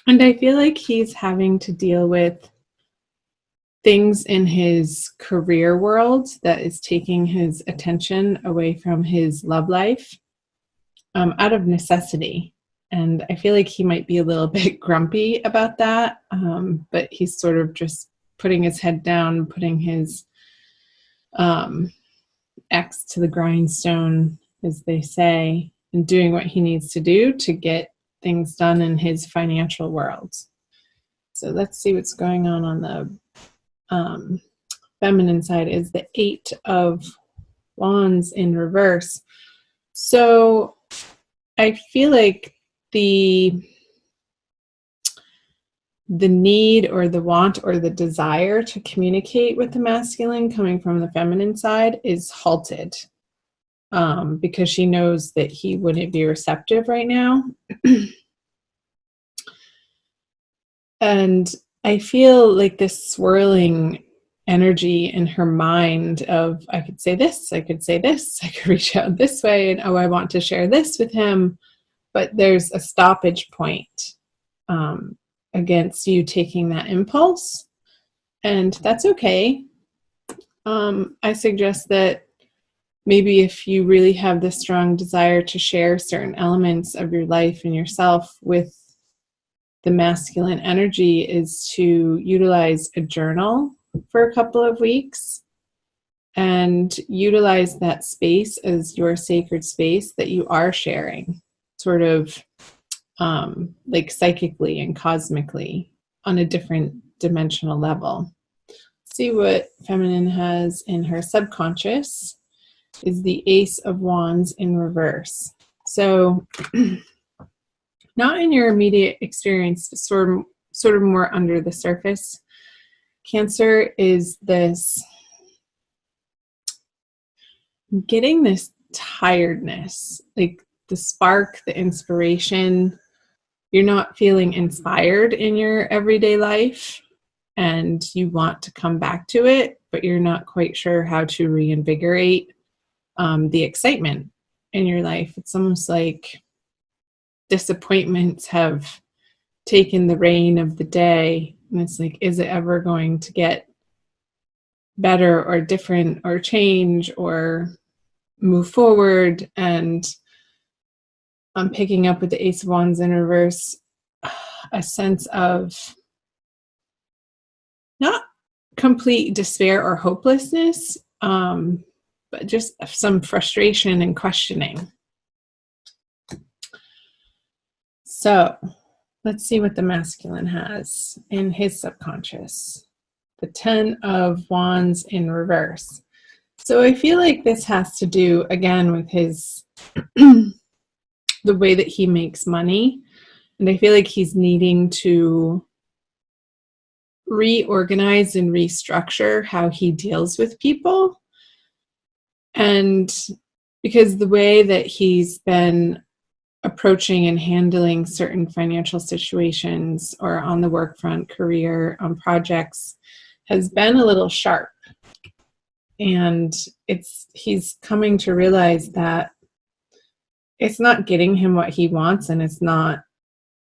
And I feel like he's having to deal with things in his career world that is taking his attention away from his love life, out of necessity. And I feel like he might be a little bit grumpy about that, but he's sort of just putting his head down, putting his axe to the grindstone, as they say, and doing what he needs to do to get things done in his financial world. So let's see what's going on the feminine side. Is the Eight of Wands in reverse. So I feel like the need or the want or the desire to communicate with the masculine coming from the feminine side is halted, because she knows that he wouldn't be receptive right now. And I feel like this swirling energy in her mind of, I could say this, I could say this, I could reach out this way, and I want to share this with him, but there's a stoppage point against you taking that impulse, and that's okay. I suggest that maybe if you really have this strong desire to share certain elements of your life and yourself with the masculine energy, is to utilize a journal for a couple of weeks and utilize that space as your sacred space that you are sharing, sort of like psychically and cosmically on a different dimensional level. See what feminine has in her subconscious is the Ace of Wands in reverse. So not in your immediate experience, but sort of more under the surface. Cancer is this getting this tiredness, like the spark, the inspiration. You're not feeling inspired in your everyday life and you want to come back to it, but you're not quite sure how to reinvigorate the excitement in your life. It's almost like disappointments have taken the reign of the day, and it's like, is it ever going to get better or different or change or move forward? And I'm picking up with the Ace of Wands in reverse a sense of not complete despair or hopelessness, but just some frustration and questioning. So let's see what the masculine has in his subconscious. The 10 of Wands in reverse. So I feel like this has to do, again, with his the way that he makes money. And I feel like he's needing to reorganize and restructure how he deals with people. And because the way that he's been approaching and handling certain financial situations or on the work front, career, on projects, has been a little sharp. And he's coming to realize that it's not getting him what he wants, and it's not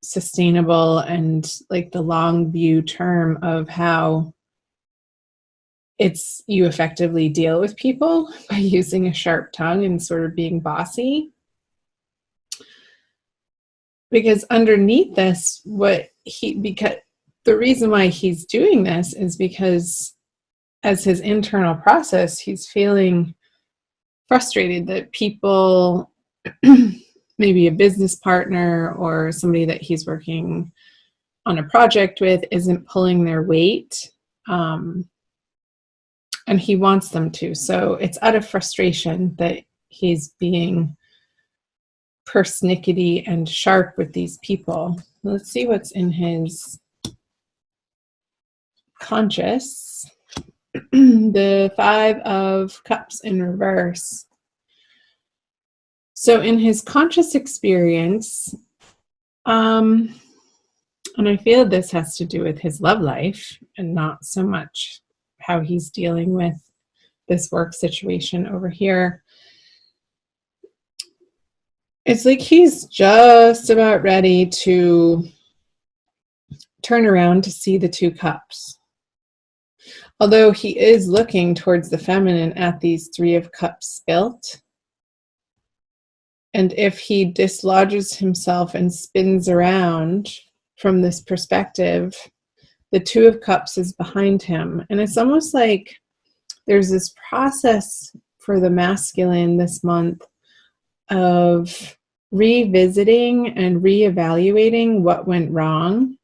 sustainable, and like the long view term of how you effectively deal with people by using a sharp tongue and sort of being bossy. Because underneath this, because the reason why he's doing this is because as his internal process, he's feeling frustrated that people, maybe a business partner or somebody that he's working on a project with, isn't pulling their weight. And he wants them to. So it's out of frustration that he's being persnickety and sharp with these people. Let's see what's in his conscious. The 5 of Cups in reverse. So in his conscious experience, and I feel this has to do with his love life and not so much how he's dealing with this work situation over here. It's like he's just about ready to turn around to see the two cups. Although he is looking towards the feminine at these Three of Cups spilt. And if he dislodges himself and spins around from this perspective, the Two of Cups is behind him. And it's almost like there's this process for the masculine this month of revisiting and reevaluating what went wrong,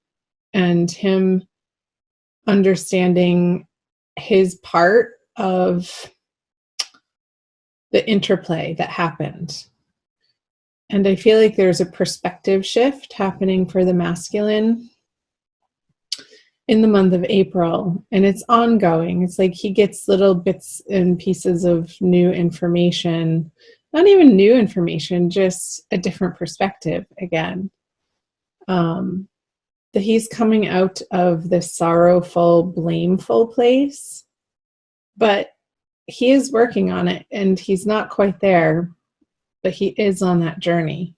and him understanding his part of the interplay that happened. And I feel like there's a perspective shift happening for the masculine in the month of April, and it's ongoing. It's like he gets little bits and pieces of new information, not even new information, just a different perspective again. That he's coming out of the sorrowful, blameful place, but he is working on it, and he's not quite there, but he is on that journey.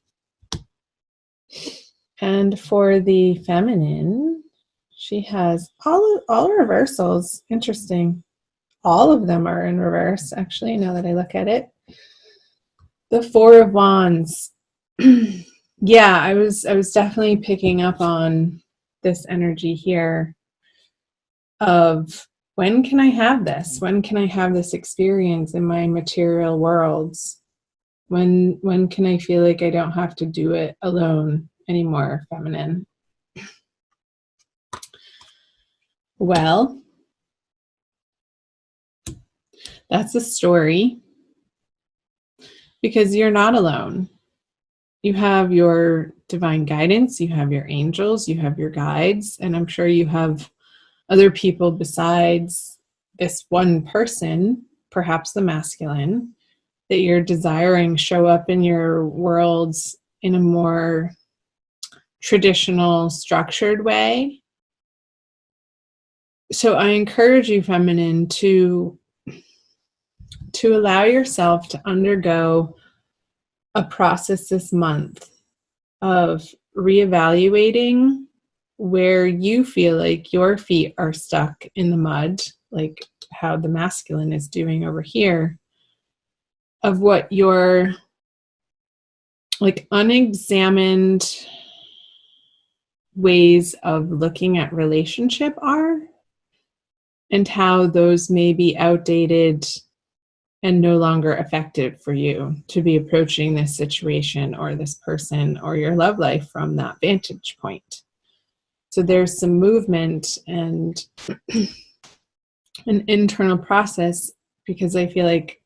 And for the feminine, she has all reversals. Interesting. All of them are in reverse, actually, now that I look at it. The Four of Wands. Yeah, I was definitely picking up on this energy here of, when can I have this? When can I have this experience in my material worlds? When can I feel like I don't have to do it alone anymore, feminine? Well, that's a story, because you're not alone. You have your divine guidance, you have your angels, you have your guides, and I'm sure you have other people besides this one person, perhaps the masculine, that you're desiring show up in your worlds in a more traditional, structured way. So I encourage you, feminine, to allow yourself to undergo a process this month of reevaluating where you feel like your feet are stuck in the mud, like how the masculine is doing over here, of what your like unexamined ways of looking at relationship are, and how those may be outdated and no longer effective for you to be approaching this situation or this person or your love life from that vantage point. So there's some movement and an internal process, because I feel like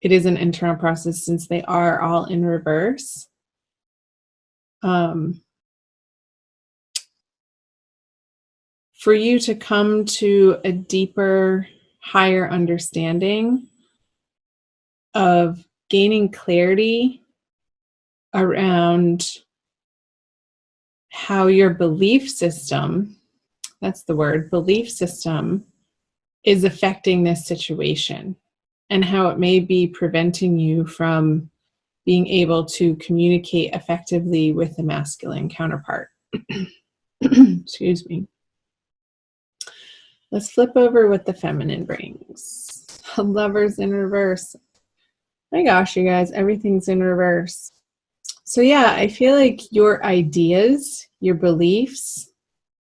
it is an internal process since they are all in reverse. For you to come to a deeper, higher understanding of gaining clarity around how your belief system, that's the word, belief system, is affecting this situation, and how it may be preventing you from being able to communicate effectively with the masculine counterpart. Excuse me. Let's flip over what the feminine brings. Lovers in reverse. My gosh, you guys, everything's in reverse. So yeah, I feel like your ideas, your beliefs,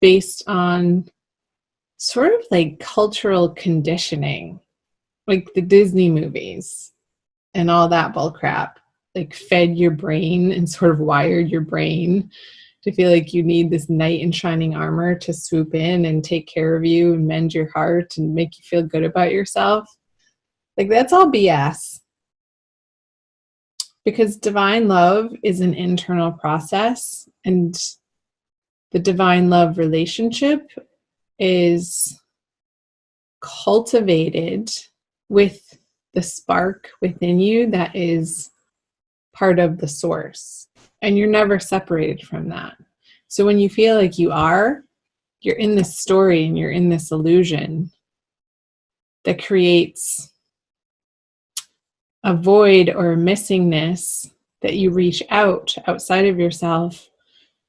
based on sort of like cultural conditioning, like the Disney movies and all that bull crap, like fed your brain and sort of wired your brain to feel like you need this knight in shining armor to swoop in and take care of you and mend your heart and make you feel good about yourself. Like, that's all BS. Because divine love is an internal process, and the divine love relationship is cultivated with the spark within you that is part of the source. And you're never separated from that. So when you feel like you're in this story and you're in this illusion that creates a void or a missingness that you reach outside of yourself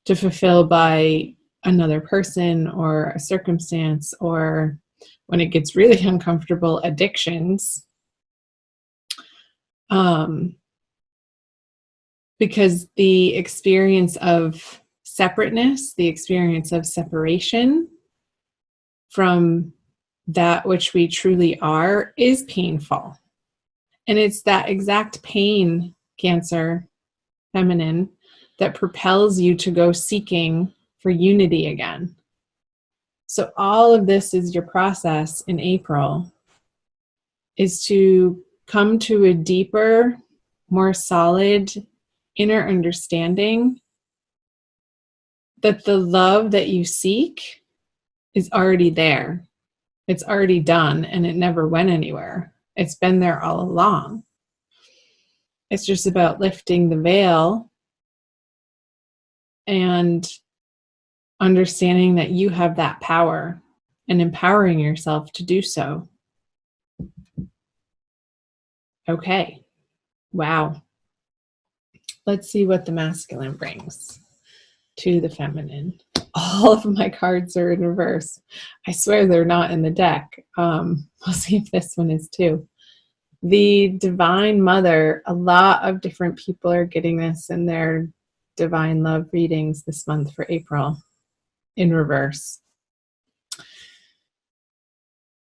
to fulfill by another person or a circumstance, or when it gets really uncomfortable, addictions. Because the experience of separateness, the experience of separation from that which we truly are is painful. And it's that exact pain, Cancer, feminine, that propels you to go seeking for unity again. So all of this is your process in April, is to come to a deeper, more solid inner understanding that the love that you seek is already there. It's already done, and it never went anywhere. It's been there all along. It's just about lifting the veil and understanding that you have that power and empowering yourself to do so. Okay. Wow. Let's see what the masculine brings to the feminine. All of my cards are in reverse. I swear they're not in the deck. We'll see if this one is too. The Divine Mother, a lot of different people are getting this in their Divine Love readings this month for April in reverse.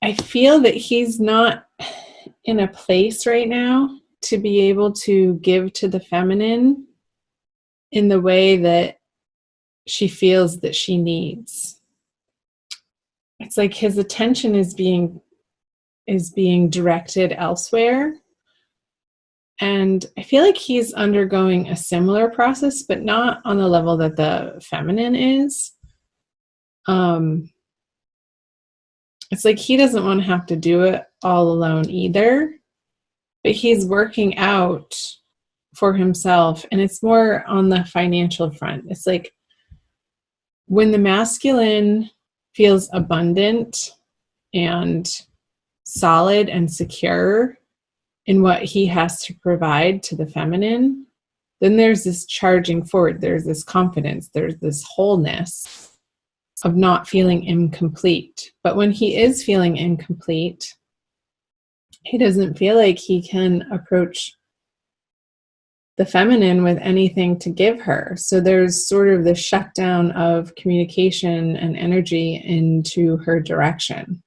I feel that he's not in a place right now to be able to give to the feminine in the way that she feels that she needs. It's like his attention is being directed elsewhere. And I feel like he's undergoing a similar process, but not on the level that the feminine is. It's like he doesn't want to have to do it all alone either, but he's working out for himself, and it's more on the financial front. It's like when the masculine feels abundant and solid and secure in what he has to provide to the feminine, then there's this charging forward, there's this confidence, there's this wholeness of not feeling incomplete. But when he is feeling incomplete, he doesn't feel like he can approach the feminine with anything to give her. So there's sort of the shutdown of communication and energy into her direction.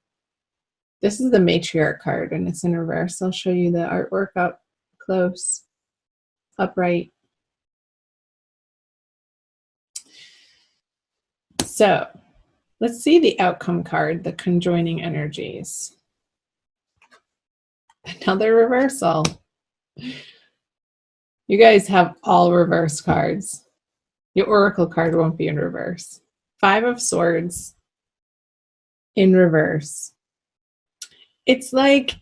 This is the matriarch card, and it's in reverse. I'll show you the artwork up close, upright. So let's see the outcome card, the conjoining energies. Another reversal. You guys have all reverse cards. Your oracle card won't be in reverse. 5 of Swords in reverse. It's like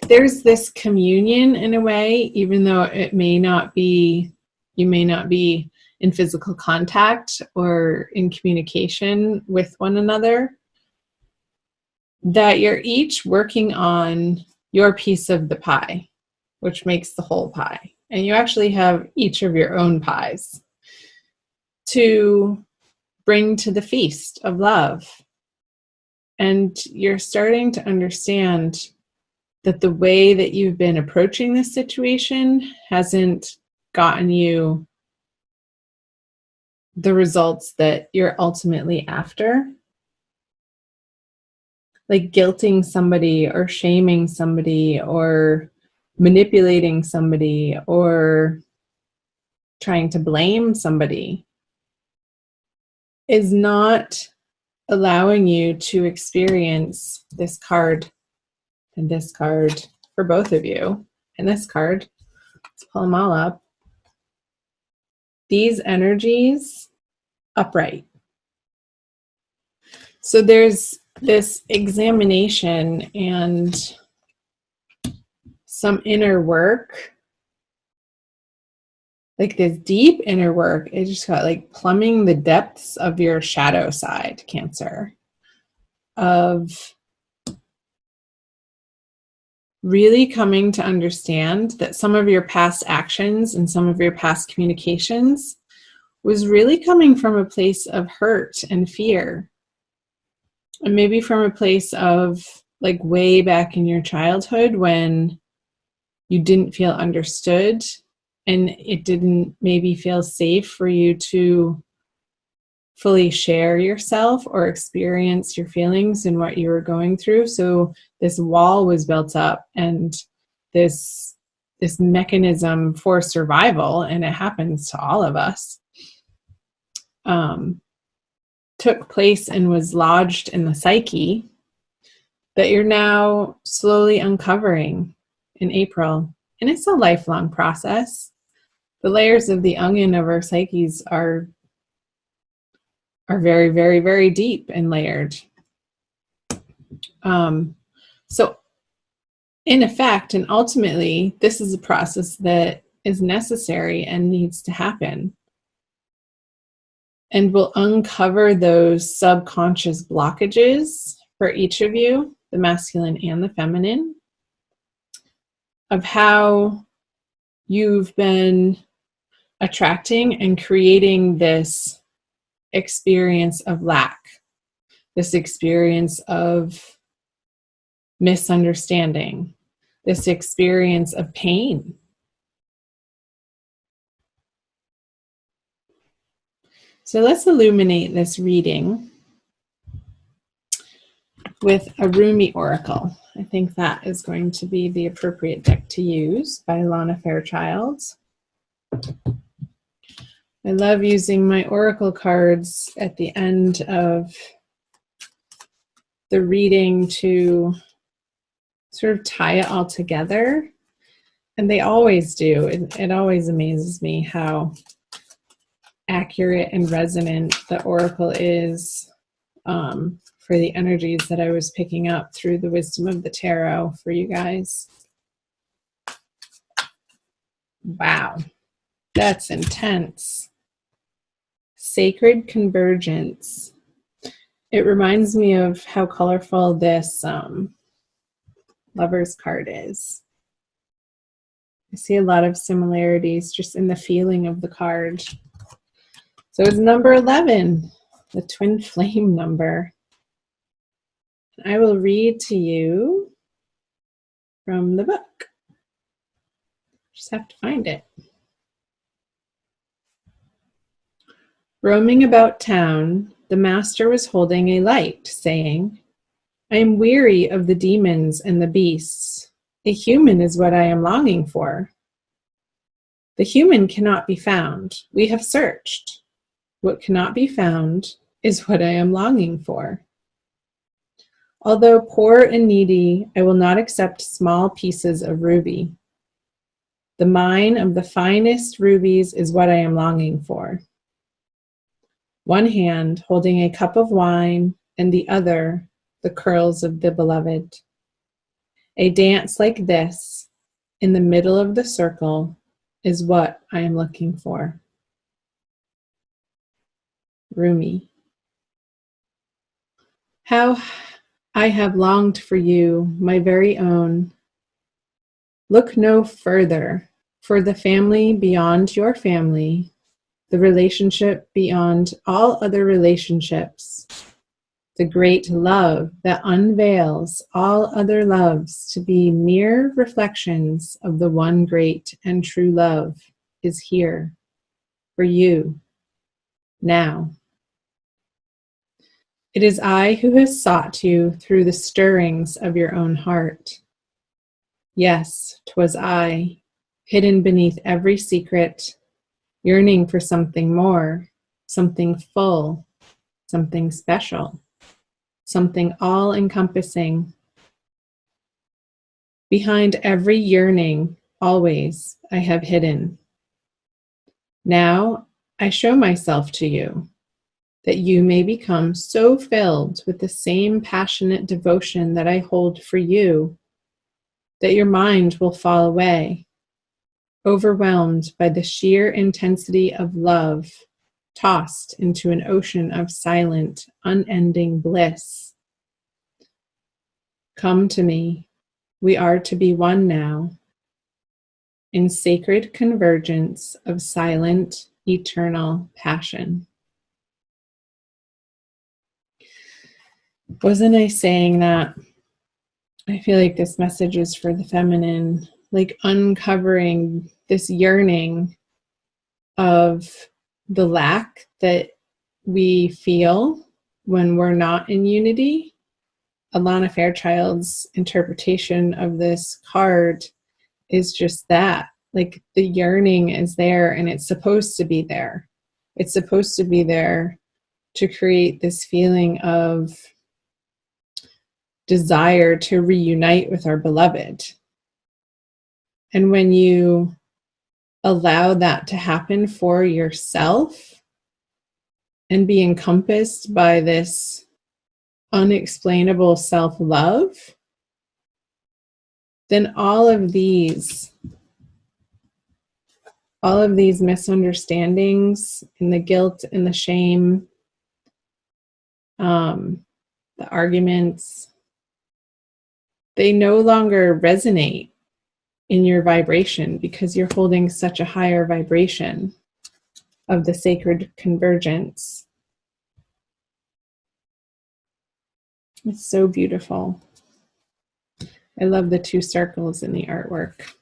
there's this communion in a way, even though it may not be, you may not be in physical contact or in communication with one another, that you're each working on your piece of the pie, which makes the whole pie. And you actually have each of your own pies to bring to the feast of love. And you're starting to understand that the way that you've been approaching this situation hasn't gotten you the results that you're ultimately after. Like guilting somebody or shaming somebody or manipulating somebody or trying to blame somebody is not allowing you to experience this card and this card for both of you, and this card. Let's pull them all up. These energies upright. So there's this examination and some inner work, like this deep inner work. It just got like plumbing the depths of your shadow side, Cancer, of really coming to understand that some of your past actions and some of your past communications was really coming from a place of hurt and fear. And maybe from a place of like way back in your childhood when you didn't feel understood and it didn't maybe feel safe for you to fully share yourself or experience your feelings and what you were going through. So this wall was built up, and this mechanism for survival, and it happens to all of us, took place and was lodged in the psyche that you're now slowly uncovering in April. And it's a lifelong process. The layers of the onion of our psyches are very, very, very deep and layered. So in effect, and ultimately, this is a process that is necessary and needs to happen, and will uncover those subconscious blockages for each of you, the masculine and the feminine, of how you've been attracting and creating this experience of lack, this experience of misunderstanding, this experience of pain. So let's illuminate this reading with a Rumi oracle. I think that is going to be the appropriate deck to use by Lana Fairchild. I love using my oracle cards at the end of the reading to sort of tie it all together. And they always do. It always amazes me how accurate and resonant the oracle is for the energies that I was picking up through the wisdom of the tarot for you guys. Wow, that's intense. Sacred convergence. It reminds me of how colorful this Lover's card is. I see a lot of similarities just in the feeling of the card. So it's number 11, the twin flame number. I will read to you from the book. Just have to find it. Roaming about town, the master was holding a light, saying, I am weary of the demons and the beasts. A human is what I am longing for. The human cannot be found. We have searched. What cannot be found is what I am longing for. Although poor and needy, I will not accept small pieces of ruby. The mine of the finest rubies is what I am longing for. One hand holding a cup of wine, and the other the curls of the beloved. A dance like this, in the middle of the circle, is what I am looking for. Rumi. How I have longed for you, my very own. Look no further, for the family beyond your family, the relationship beyond all other relationships, the great love that unveils all other loves to be mere reflections of the one great and true love, is here for you now. It is I who has sought you through the stirrings of your own heart. Yes, 'twas I, hidden beneath every secret, yearning for something more, something full, something special, something all-encompassing. Behind every yearning, always, I have hidden. Now I show myself to you, that you may become so filled with the same passionate devotion that I hold for you, that your mind will fall away, overwhelmed by the sheer intensity of love, tossed into an ocean of silent, unending bliss. Come to me. We are to be one now, in sacred convergence of silent, eternal passion. Wasn't I saying that I feel like this message is for the feminine, like uncovering this yearning of the lack that we feel when we're not in unity? Alana Fairchild's interpretation of this card is just that. Like the yearning is there and it's supposed to be there. It's supposed to be there to create this feeling of desire to reunite with our beloved. And when you allow that to happen for yourself and be encompassed by this unexplainable self-love, then all of these misunderstandings and the guilt and the shame, the arguments, they no longer resonate in your vibration because you're holding such a higher vibration of the sacred convergence. It's so beautiful. I love the two circles in the artwork.